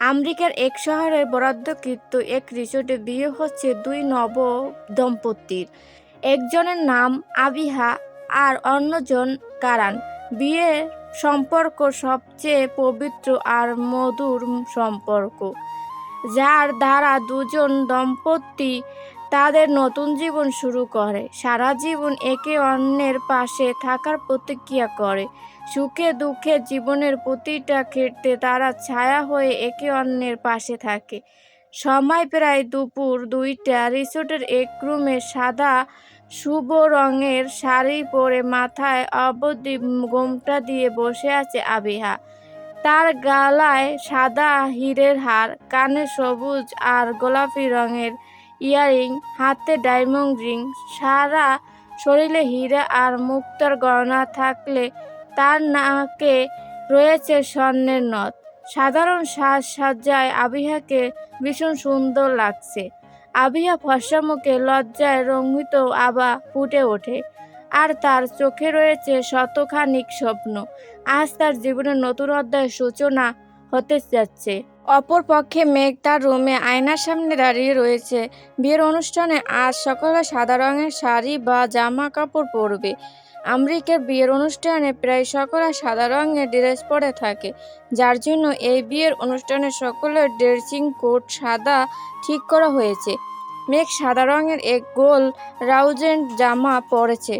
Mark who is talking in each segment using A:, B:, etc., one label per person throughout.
A: আমেরিকার এক শহরের বরাদ্দকৃত এক রিসোর্টে বিয়ে হচ্ছে দুই নব দম্পতির। একজনের নাম আবিহা আর অন্যজন কারান। বিয়ের সম্পর্ক সবচেয়ে পবিত্র আর মধুর সম্পর্ক, যার দ্বারা দুজন দম্পতি তাদের নতুন জীবন শুরু করে, সারা জীবন একে অন্যের পাশে থাকার প্রতিজ্ঞা করে। সুখে দুঃখে জীবনের প্রতিটা ক্ষেত্রে তারা ছায়া হয়ে একে অন্যের পাশে থাকে। সময় প্রায় দুপুর 2টা। রিসোর্টের এক রুমে সাদা শুভ রঙের শাড়ি পরে মাথায় অবধি ঘোমটা দিয়ে বসে আছে আবিহা। তার গলায় সাদা হীরের হার, কানে সবুজ আর গোলাপি রঙের ইয়াররিং, হাতে ডায়মন্ড রিং, সারা শরীরে হীরা আর মুক্তার গয়না থাকলে তার নাকে রয়েছে স্বর্ণের নথ। সাধারণ সাজসজ্জায় আবিহাকে ভীষণ সুন্দর লাগছে। আবিহা ফর্সা মুখে লজ্জায় রঙ্গিত আভা ফুটে ওঠে, আর তার চোখে রয়েছে শতখানিক স্বপ্ন। আজ তার জীবনের নতুন অধ্যায়ের সূচনা হতে যাচ্ছে। অপরপক্ষে মেঘ তার রুমে আয়নার সামনে দাঁড়িয়ে রয়েছে। বিয়ের অনুষ্ঠানে আজ সকালে সাদা রঙের শাড়ি বা জামা কাপড় পরবে। আমেরিকার বিয়ের অনুষ্ঠানে প্রায় সকলে সাদা রঙের ড্রেস পরে থাকে, যার জন্য এই বিয়ের অনুষ্ঠানে সকলের ড্রেসিং কোড সাদা ঠিক করা হয়েছে। মেঘ সাদা রঙের এক গোল রাউজেন্ট জামা পরেছে,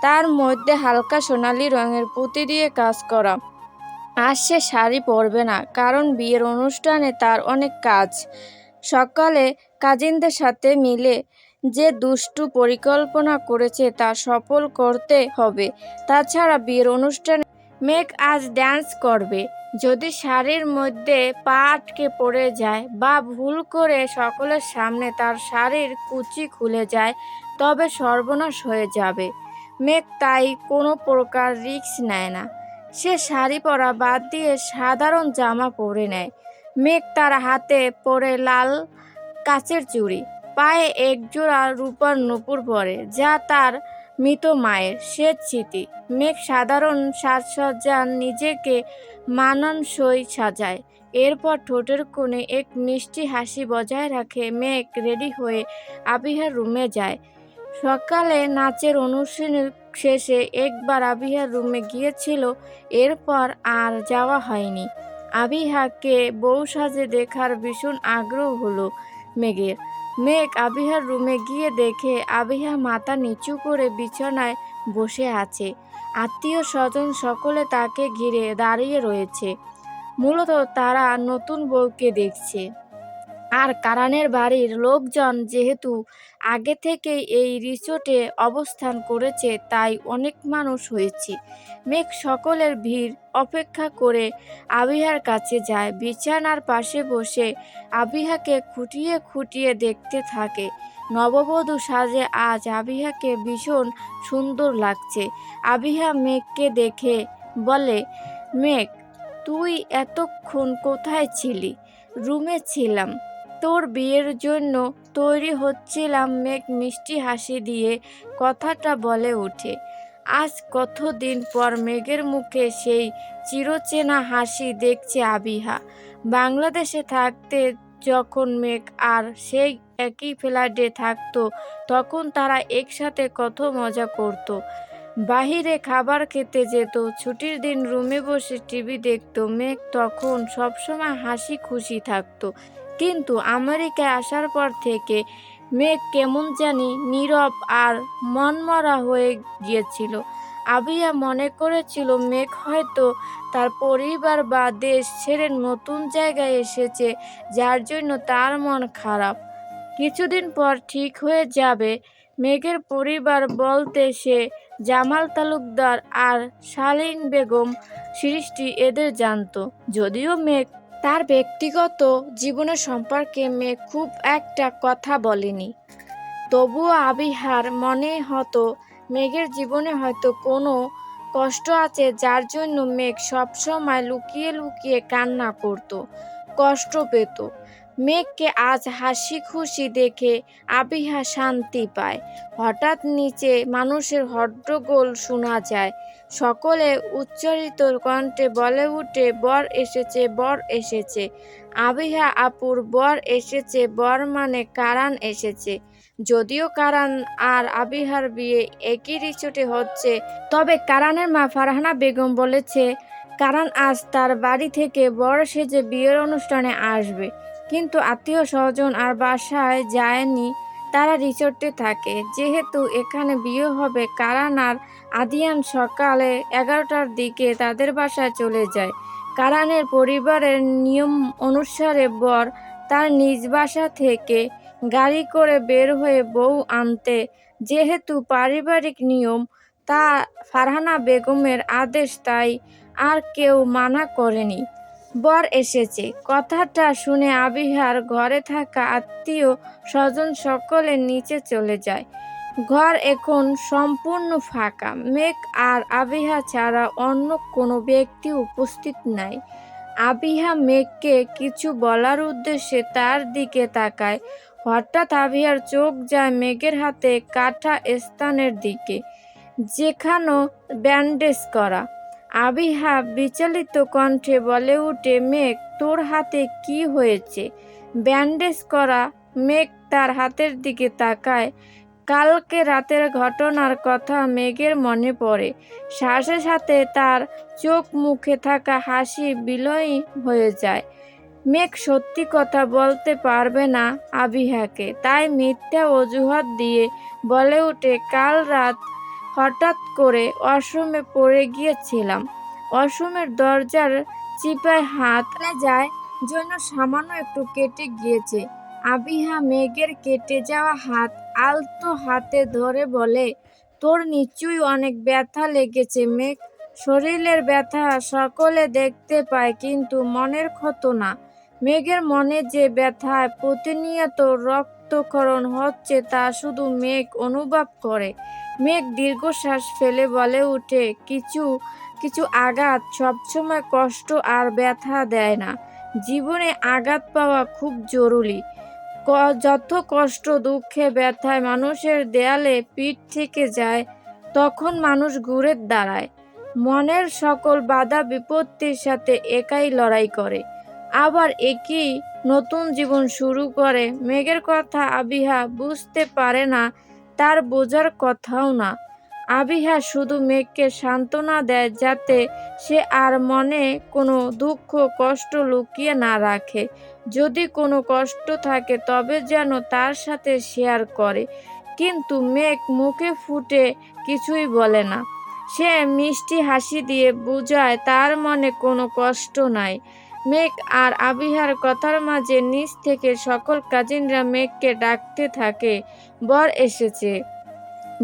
A: তার মধ্যে হালকা সোনালি রঙের পুঁতি দিয়ে কাজ করা। আজ সে শাড়ি পরবে না, কারণ বিয়ের অনুষ্ঠানে তার অনেক কাজ। সকালে কাজিনদের সাথে মিলে যে দুষ্টু পরিকল্পনা করেছে তা সফল করতে হবে। তাছাড়া বিয়ের অনুষ্ঠানে মেঘ আজ ড্যান্স করবে। যদি শাড়ির মধ্যে পা আটকে পড়ে যায় বা ভুল করে সকলের সামনে তার শাড়ির কুচি খুলে যায়, তবে সর্বনাশ হয়ে যাবে। মেঘ তাই কোনো প্রকার রিস্ক নেয় না। সে শাড়ি পরা বাদ দিয়ে সাধারণ জামা পরে নেয়। মেঘ তার হাতে পরে লাল কাচের চুড়ি, পায়ে একজোড়া রূপার নূপুর পরে, যা তার মৃত মায়ের শেষ স্মৃতি। মেঘ সাধারণ সাজসজ্জা নিজেকে মানানসই সাজায়। এরপর ঠোঁটের কোণে এক মিষ্টি হাসি বজায় রাখে মেঘ রেডি হয়ে আবিহার রুমে যায়। সকালে নাচের অনুষ্ঠান শেষে একবার আবিহার রুমে গিয়েছিল, এরপর আর যাওয়া হয়নি। আবিহাকে বউ সাজে দেখার ভীষণ আগ্রহ হলো মেঘের। মেঘ আবিহার রুমে গিয়ে দেখে আবিহা মাথা নিচু করে বিছানায় বসে আছে। আত্মীয় স্বজন সকলে তাকে ঘিরে দাঁড়িয়ে রয়েছে। মূলত তারা নতুন বউকে দেখছে। আর কারানের বাড়ির লোকজন যেহেতু আগে থেকেই এই রিসোর্টে অবস্থান করেছে, তাই অনেক মানুষ হয়েছে। মেঘ সকলের ভিড় অপেক্ষা করে আবিহার কাছে যায়। বিছানার পাশে বসে আবিহাকে খুঁটিয়ে খুঁটিয়ে দেখতে থাকে। নববধূ সাজে আজ আবিহাকে ভীষণ সুন্দর লাগছে। আবিহা মেঘকে দেখে বলে, মেঘ, তুই এতক্ষণ কোথায় ছিলি? রুমে ছিলাম, তোর বিয়ের জন্য তৈরি হচ্ছিলাম। মেঘ মিষ্টি হাসি দিয়ে কথাটা বলে ওঠে। আজ কতদিন পর মেঘের মুখে সেই চিরচেনা হাসি দেখছে আবিহা। বাংলাদেশে থাকতে যখন মেঘ আর সেই একই ফ্ল্যাটে থাকতো, তখন তারা একসাথে কত মজা করত। বাহিরে খাবার খেতে যেত, ছুটির দিন রুমে বসে টিভি দেখতো। মেঘ তখন সবসময় হাসি খুশি থাকতো। কিন্তু আমেরিকায় আসার পর থেকে মেঘ কেমন জানি নীরব আর মনমরা হয়ে গিয়েছিল। আবিহা মনে করেছিল মেঘ হয়তো তার পরিবার বা দেশ ছেড়ে নতুন জায়গায় এসেছে, যার জন্য তার মন খারাপ। কিছুদিন পর ঠিক হয়ে যাবে। মেঘের পরিবার বলতে সে জামাল তালুকদার আর শালীন বেগম সৃষ্টি এদের জানতো। যদিও মেঘ তার ব্যক্তিগত জীবনের সম্পর্কে মেঘ খুব একটা কথা বলেনি, তবুও আবিহার মনে হতো মেঘের জীবনে হয়তো কোনো কষ্ট আছে, যার জন্য মেঘ সবসময় লুকিয়ে লুকিয়ে কান্না করত, কষ্ট পেত। মেঘকে আজ হাসি খুশি দেখে আবিহা শান্তি পায়। হঠাৎ নিচে মানুষের হট্টগোল শোনা যায়। সকলে উচ্চারিত কণ্ঠে বলে উঠে, বর এসেছে, বর এসেছে। আবিহা আপুর বর এসেছে, বর মানে কারান এসেছে। যদিও কারান আর আবিহার বিয়ে একই রিসোর্টে হচ্ছে, তবে কারানের মা ফারহানা বেগম বলেছে কারান আজ তার বাড়ি থেকে বর সেজে বিয়ের অনুষ্ঠানে আসবে। কিন্তু আত্মীয় স্বজন আর বাসায় যায়নি, তারা রিসোর্টে থাকে। যেহেতু এখানে বিয়ে হবে, কারান আর আদিয়ান সকালে 11টার দিকে তাদের বাসায় চলে যায়। কারানের পরিবারের নিয়ম অনুসারে বর তার নিজ বাসা থেকে গাড়ি করে বের হয়ে বউ আনতে। যেহেতু পারিবারিক নিয়ম, তা ফারহানা বেগমের আদেশ, তাই আর কেউ মানা করেনি। বর এসেছে কথাটা শুনে আবিহার ঘরে থাকা আত্মীয় স্বজন সকলে নিচে চলে যায়। ঘর এখন সম্পূর্ণ ফাঁকা। মেঘ আর আবিহা ছাড়া অন্য কোনো ব্যক্তি উপস্থিত নাই। আবিহা মেঘকে কিছু বলার উদ্দেশ্যে তার দিকে তাকায়। হঠাৎ আবিহার চোখ যায় মেঘের হাতে কাটা স্থানের দিকে, যেখানে ব্যান্ডেজ করা। আবিহা বিচলিত কণ্ঠে বলে উঠে, মেঘ, তোর হাতে কি হয়েছে? ব্যান্ডেজ করা। মেঘ তার হাতের দিকে তাকায়। কালকে রাতের ঘটনার কথা মেঘের মনে পড়ে। সাথে সাথে তার চোখ মুখে থাকা হাসি বিলীন হয়ে যায়। মেঘ সত্যি কথা বলতে পারবে না আবিহাকে, তাই মিথ্যা অজুহাত দিয়ে বলে ওঠে, কাল রাত হঠাৎ করে ওয়াশরুমে পড়ে গিয়েছিলাম। ওয়াশরুমের দরজার চিপায় হাত যায় জন্য সামান্য একটু কেটে গিয়েছে। আবিহা মেঘের কেটে যাওয়া হাত আলতো হাতে ধরে বলে, তোর নিশ্চয়ই অনেক ব্যথা লেগেছে মেঘ। শরীরের ব্যথা সকলে দেখতে পায়, কিন্তু মনের ক্ষত না। মেঘের মনে যে ব্যথায় প্রতিনিয়ত রক্তক্ষরণ হচ্ছে তা শুধু মেঘ অনুভব করে। মেঘ দীর্ঘশ্বাস ফেলে বলে উঠে, কিছু কিছু আঘাত সবসময় কষ্ট আর ব্যথা দেয় না। জীবনে আঘাত পাওয়া খুব জরুরি। যত কষ্ট, দুঃখে, ব্যথায় মানুষের দেয়ালে পিঠ থেকে যায়, তখন মানুষ ঘুরে দাঁড়ায়। মনের সকল বাধা বিপত্তির সাথে একাই লড়াই করে, আবার একই নতুন জীবন শুরু করে। মেঘের কথা আবিহা বুঝতে পারে না, তার বোঝার কথাও না। আবিহা শুধু মেঘকে সান্ত্বনা দেয়, যাতে সে আর মনে কোনো দুঃখ কষ্ট লুকিয়ে না রাখে। যদি কোনো কষ্ট থাকে তবে যেন তার সাথে শেয়ার করে। কিন্তু মেঘ মুখে ফুটে কিছুই বলে না। সে মিষ্টি হাসি দিয়ে বোঝায় তার মনে কোনো কষ্ট নাই। মেঘ আর আবিহার কথার মাঝে নিচ থেকে সকল কাজিনরা মেঘকে ডাকতে থাকে, বর এসেছে,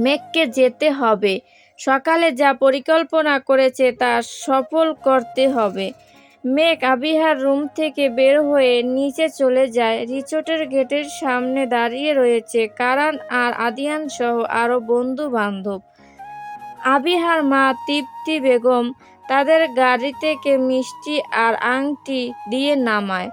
A: মেঘকে যেতে হবে। সকালে যা পরিকল্পনা করেছে তা সফল করতে হবে। মেঘ আবিহার রুম থেকে বের হয়ে নিচে চলে যায়। রিসোর্টের গেটের সামনে দাঁড়িয়ে রয়েছে কারান আর আদিয়ান সহ আরো বন্ধু বান্ধব। আবিহার মা তৃপ্তি বেগম তাদের গাড়ি থেকে মিষ্টি আর আংটি দিয়ে নামায়।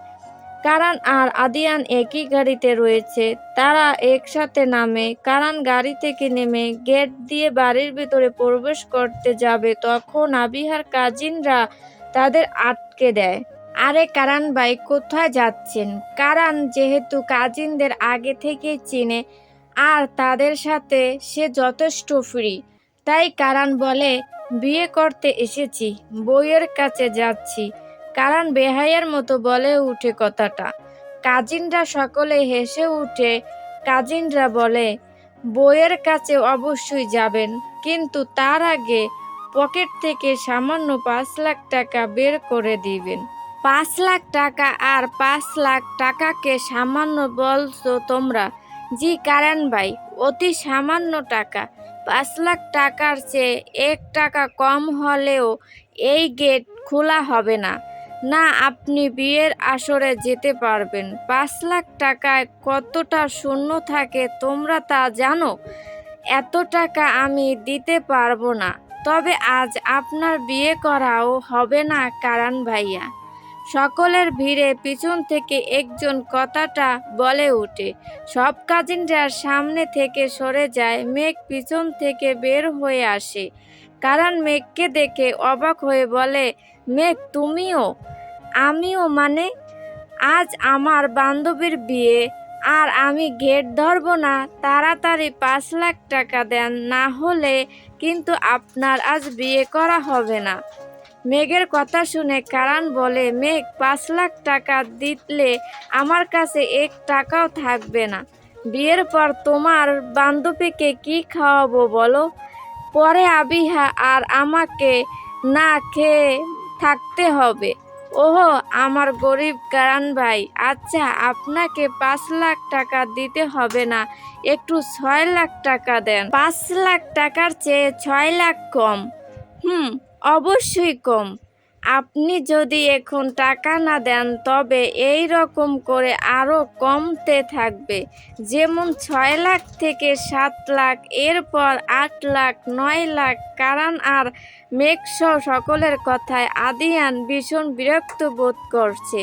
A: কারান আর আদিয়ান একই গাড়িতে রয়েছে। তারা একসাথে নামে। কারান গাড়ি থেকে নেমে গেট দিয়ে বাড়ির ভিতরে প্রবেশ করতে যাবে, তখন আবিহার কাজিনরা তাদের আটকে দেয়। আরে কারান ভাই, কোথায় যাচ্ছেন? কারান যেহেতু কাজিনদের আগে থেকেই চিনে আর তাদের সাথে সে যথেষ্ট ফ্রি, তাই কারান বলে, বিয়ে করতে এসেছি, বউয়ের কাছে যাচ্ছি। কারান বেহাইয়ের মতো বলে উঠে কথাটা। কাজিনরা সকলে হেসে উঠে। কাজিনরা বলে, বউয়ের কাছে অবশ্যই যাবেন, কিন্তু তার আগে পকেট থেকে সামান্য 5 লাখ টাকা বের করে দিবেন। 5 লাখ টাকা? আর 5 লাখ টাকাকে সামান্য বলছো তোমরা? জি কারান ভাই, অতি সামান্য টাকা। 5 লাখ টাকার চেয়ে 1 টাকা কম হলেও এই গেট খোলা হবে না। না, আপনি বিয়ের আসরে যেতে পারবেন। 5 লাখ টাকায় কতটা শূন্য থাকে তোমরা তা জানো? এত টাকা আমি দিতে পারবো না। তবে আজ আপনার বিয়ে করাও হবে না কারান ভাইয়া। সকলের ভিড়ে পিছন থেকে একজন কথাটা বলে ওঠে। সব কাজিনরা সামনে থেকে সরে যায়। মেঘ পিছন থেকে বের হয়ে আসে। কারণ মেঘকে দেখে অবাক হয়ে বলে, মেঘ তুমিও? আমিও মানে? আজ আমার বান্ধবীর বিয়ে, আর আমি গেট ধরব না? তাড়াতাড়ি 5 লাখ টাকা দেন, না হলে কিন্তু আপনার আজ বিয়ে করা হবে না। মেঘের কথা শুনে কারান বলে, মেঘ 5 লাখ টাকা দিলে আমার কাছে 1 টাকাও থাকবে না। বিয়ের পর তোমার বান্ধবীকে কি খাওয়াবো বলো? পরে আবিহা আর আমাকে না খেয়ে থাকতে হবে। ওহো আমার গরিব কারান ভাই, আচ্ছা আপনাকে 5 লাখ টাকা দিতে হবে না, একটু 6 লাখ টাকা দেন। 5 লাখ টাকার চেয়ে 6 লাখ কম? অবশ্যই কম। আপনি যদি এখন টাকা না দেন তবে এই রকম করে আরও কমতে থাকবে। যেমন 6 লাখ থেকে 7 লাখ, এরপর 8 লাখ, 9 লাখ। কারান আর মেঘসহ সকলের কথায় আদিয়ান ভীষণ বিরক্ত বোধ করছে।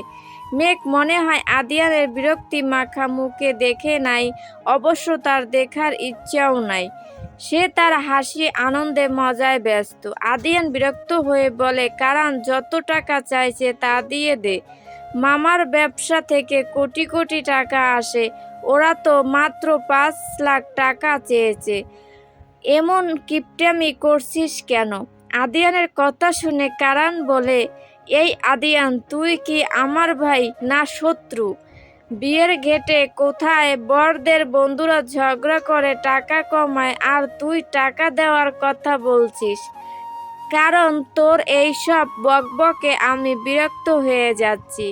A: মেঘ মনে হয় আদিয়ানের বিরক্তি মাখা মুখে দেখে নাই, অবশ্য তার দেখার ইচ্ছাও নাই। সে তার হাসি আনন্দে মজায় ব্যস্ত। আদিয়ান বিরক্ত হয়ে বলে, কারান যত টাকা চাইছে তা দিয়ে দে। মামার ব্যবসা থেকে কোটি কোটি টাকা আসে, ওরা তো মাত্র 5 লাখ টাকা চেয়েছে। এমন কিপটামি করছিস কেন? আদিয়ানের কথা শুনে কারান বলে, এই আদিয়ান, তুই কি আমার ভাই না শত্রু? বিয়ের ঘাটে কোথায় বরদের বন্ধুরা ঝগড়া করে টাকা কমায়, আর তুই টাকা দেওয়ার কথা বলছিস? কারণ তোর এইসব বকবকে আমি বিরক্ত হয়ে যাচ্ছি।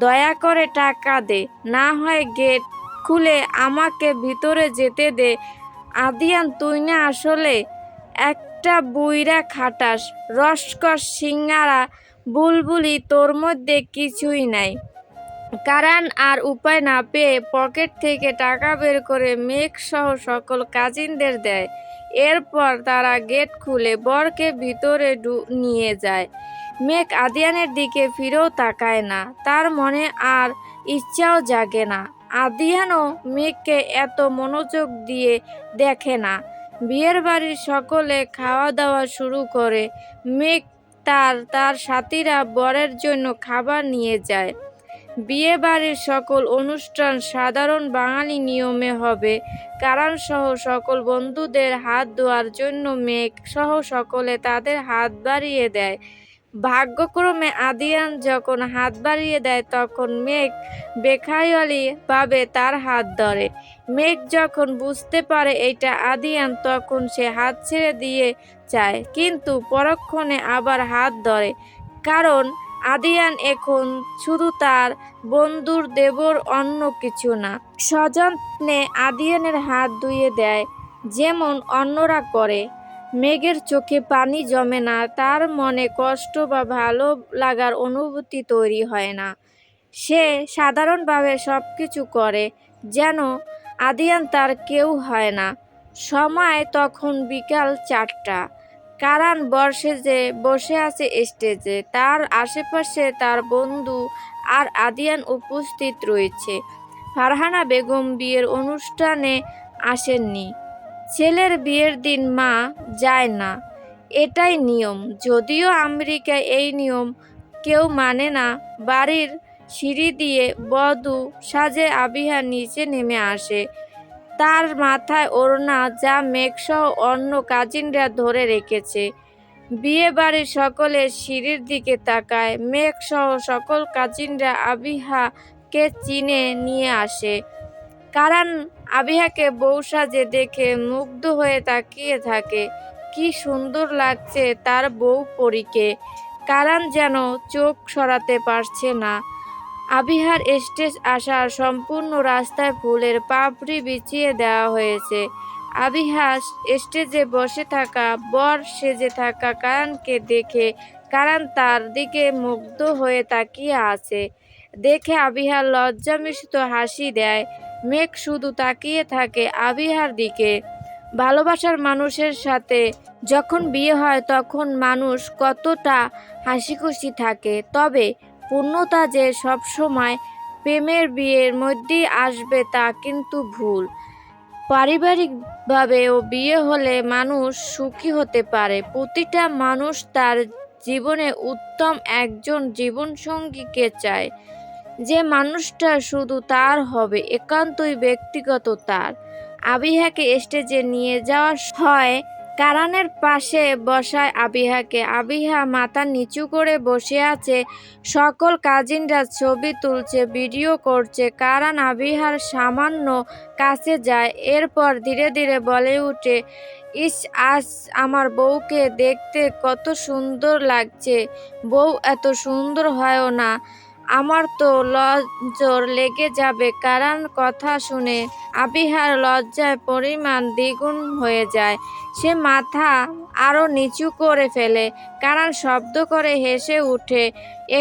A: দয়া করে টাকা দে, না হয় গেট খুলে আমাকে ভিতরে যেতে দে। আদিয়ান, তুই না আসলে একটা বুইড়া খাটাস, রসকস সিঙ্গারা বুলবুলি, তোর মধ্যে কিছুই নাই। কারান আর উপায় না পেয়ে পকেট থেকে টাকা বের করে মেঘ সহ সকল কাজিনদের দেয়। এরপর তারা গেট খুলে বরকে ভিতরে নিয়ে যায়। মেঘ আদিয়ানের দিকে ফিরেও তাকায় না, তার মনে আর ইচ্ছাও জাগে না। আদিয়ানও মেঘকে এত মনোযোগ দিয়ে দেখে না। বিয়ের বাড়ির সকলে খাওয়া দাওয়া শুরু করে। মেঘ তার সাথীরা বরের জন্য খাবার নিয়ে যায়। বিয়ে বাড়ির সকল অনুষ্ঠান সাধারণ বাঙালি নিয়মে হবে। কারান সহ সকল বন্ধুদের হাত ধোয়ার জন্য মেঘ সহ সকলে তাদের হাত বাড়িয়ে দেয়। ভাগ্যক্রমে আদিয়ান যখন হাত বাড়িয়ে দেয় তখন মেঘ বেখায়লি ভাবে তার হাত ধরে। মেঘ যখন বুঝতে পারে এটা আদিয়ান তখন সে হাত ছেড়ে দিয়ে চায়, কিন্তু পরক্ষণে আবার হাত ধরে। কারণ আদিয়ান এখন শুধু তার বন্ধুর দেবর, অন্য কিছু না। সযত্নে আদিয়ানের হাত ধুয়ে দেয় যেমন অন্যরা করে। মেঘের চোখে পানি জমে না, তার মনে কষ্ট বা ভালো লাগার অনুভূতি তৈরি হয় না। সে সাধারণভাবে সব কিছু করে যেন আদিয়ান তার কেউ হয় না। সময় তখন বিকাল 4টা। কারান বসে আছে স্টেজে, তার আশেপাশে তার বন্ধু আর আদিয়ান উপস্থিত রয়েছে। ফারহানা বেগম বিয়ের অনুষ্ঠানে আসেননি। ছেলের বিয়ের দিন মা যায় না, এটাই নিয়ম। যদিও আমেরিকায় এই নিয়ম কেউ মানে না। বাড়ির সিঁড়ি দিয়ে বধূ সাজে আবিহা নিচে নেমে আসে। তার মাথায় ওড়না, যা মেঘসহ অন্য কাজিনরা ধরে রেখেছে। বিয়ে বাড়ির সকলে সিঁড়ির দিকে তাকায়। মেঘসহ সকল কাজিনরা আবিহাকে চিনে নিয়ে আসে। কারান আবিহাকে বউ সাজে দেখে মুগ্ধ হয়ে তাকিয়ে থাকে। কি সুন্দর লাগছে তার বউ পরীকে। কারান যেন চোখ সরাতে পারছে না। আবিহার স্টেজ আসার সম্পূর্ণ রাস্তায় ফুলের পাপড়ি বিছিয়ে দেওয়া হয়েছে। আবিহা স্টেজে বসে থাকা বর সেজে থাকা কারানকে দেখে কারান তার দিকে মুগ্ধ হয়ে তাকিয়ে আছে। দেখে আবিহার লজ্জা মিশ্রিত হাসি দেয়। মেঘ শুধু তাকিয়ে থাকে আবিহার দিকে। ভালোবাসার মানুষের সাথে যখন বিয়ে হয় তখন মানুষ কতটা হাসি খুশি থাকে, তবে পূর্ণতা যে সবসময় প্রেমের বিয়ের মধ্যেই আসবে তা কিন্তু ভুল। পারিবারিকভাবেও বিয়ে হলে মানুষ সুখী হতে পারে। প্রতিটা মানুষ তার জীবনে উত্তম একজন জীবনসঙ্গীকে চায়, যে মানুষটা শুধু তার হবে, একান্তই ব্যক্তিগত তার। আবিহাকে স্টেজে নিয়ে যাওয়া হয়। কারানের পাশে বসায় আবিহাকে। আবিহা মাথা নিচু করে বসে আছে। সকল কাজিনরা ছবি তুলছে, ভিডিও করছে। কারান আবিহার সামান্য কাছে যায়, এরপর ধীরে ধীরে বলে ওঠে, ইস, আজ আমার বউকে দেখতে কত সুন্দর লাগছে। বউ এত সুন্দর হয়ও না, আমার তো নজর লেগে যাবে। কারান কথা শুনে আবিহার লজ্জার পরিমাণ দ্বিগুণ হয়ে যায়। সে মাথা আরো নিচু করে ফেলে। কারান শব্দ করে হেসে ওঠে।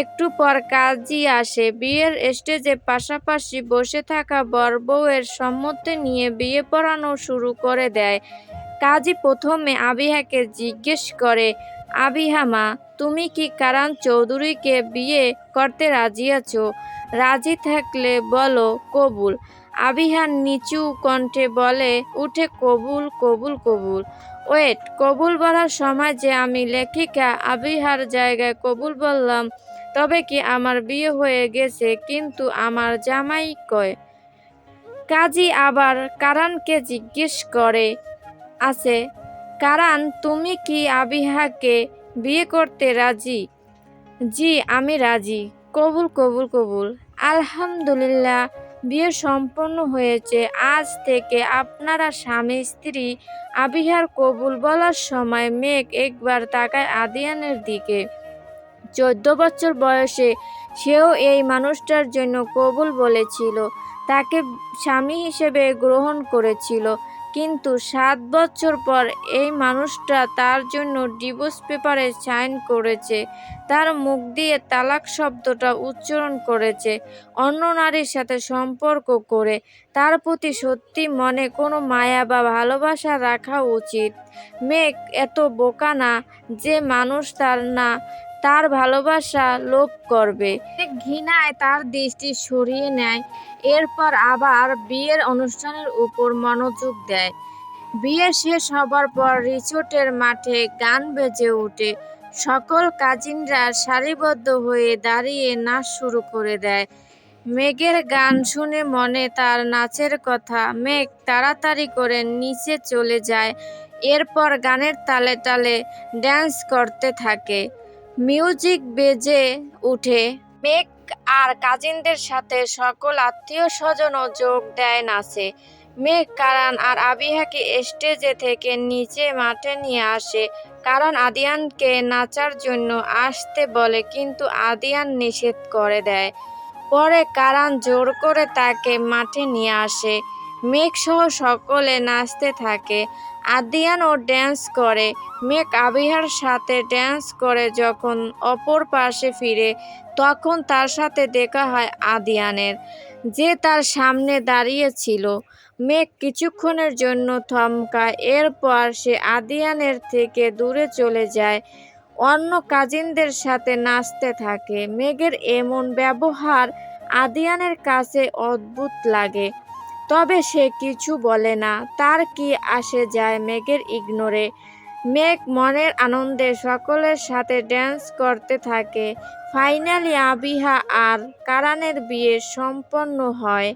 A: একটু পর কাজী আসে। বিয়ের স্টেজে পাশাপাশি বসে থাকা বর বউয়ের সম্মতি নিয়ে বিয়ে পড়ানো শুরু করে দেয়। কাজী প্রথমে আবিহাকে জিজ্ঞেস করে, আবিহা মা, তুমি কি কারান চৌধুরীকে বিয়ে করতে রাজি আছো? রাজি থাকলে বলো কবুল। আবিহা নিচু কণ্ঠে বলে উঠে, কবুল কবুল কবুল। ওয়েট, কবুল বলার সময় যে আমি লেখিকা আবিহার জায়গায় কবুল বললাম। তবে কি আমার বিয়ে হয়ে গেছে, কিন্তু আমার জামাই কয়? কাজী আবার কারানকে জিজ্ঞেস করে, আছে কারান, তুমি কি আবিহাকে বিয়ে করতে রাজি? জি, আমি রাজি। কবুল কবুল কবুল। আলহামদুলিল্লাহ, বিয়ে সম্পন্ন হয়েছে। আজ থেকে আপনারা স্বামী স্ত্রী। আবিহার কবুল বলার সময় মেঘ একবার তাকায় আদিয়ানের দিকে। 14 বছর বয়সে সেও এই মানুষটার জন্য কবুল বলেছিল, তাকে স্বামী হিসেবে গ্রহণ করেছিল। কিন্তু 7 বছর পর এই মানুষটা তার জন্য ডিভোর্স পেপারে সাইন করেছে, তার মুখ দিয়ে তালাক শব্দটা উচ্চারণ করেছে, অন্য নারীর সাথে সম্পর্ক করে। তার প্রতি সত্যি মনে কোনো মায়া বা ভালোবাসা রাখা উচিত। মেঘ এত বোকা না যে মানুষ তার ভালোবাসা লোভ করবে। ঘৃণায় তার দৃষ্টি সরিয়ে নেয়, এরপর আবার বিয়ের অনুষ্ঠানের উপর মনোযোগ দেয়। বিয়ে শেষ হবার পর রিসোর্টের মাঠে গান বেজে ওঠে। সকল কাজিনরা সারিবদ্ধ হয়ে দাঁড়িয়ে নাচ শুরু করে দেয়। মেঘের গান শুনে মনে তার নাচের কথা। মেঘ তাড়াতাড়ি করে নিচে চলে যায়, এরপর গানের তালে তালে ড্যান্স করতে থাকে। মিউজিক বেজে উঠে। মেঘ আর কাজিনদের সাথে সকল আত্মীয় স্বজনও যোগ দেয় নাচে। মেঘ কারান আর আবিহাকে স্টেজে থেকে নিচে মাঠে নিয়ে আসে। কারণ আদিয়ানকে নাচার জন্য আসতে বলে, কিন্তু আদিয়ান নিষেধ করে দেয়। পরে কারান জোর করে তাকে মাঠে নিয়ে আসে। মেঘ সহ সকলে নাচতে থাকে। আদিয়ানও ড্যান্স করে। মেঘ আবিহার সাথে ড্যান্স করে যখন অপর পাশে ফিরে, তখন তার সাথে দেখা হয় আদিয়ানের, যে তার সামনে দাঁড়িয়ে ছিল। মেঘ কিছুক্ষণের জন্য থমকায়, এরপর সে আদিয়ানের থেকে দূরে চলে যায়, অন্য কাজিনদের সাথে নাচতে থাকে। মেঘের এমন ব্যবহার আদিয়ানের কাছে অদ্ভুত লাগে, তবে সে কিছু বলে না। তার কি আসে যায় মেঘের ইগনোরে। মেঘ মনের আনন্দে সকলের সাথে ড্যান্স করতে থাকে। ফাইনালি আবিহা আর কারানের বিয়ে সম্পন্ন হয়।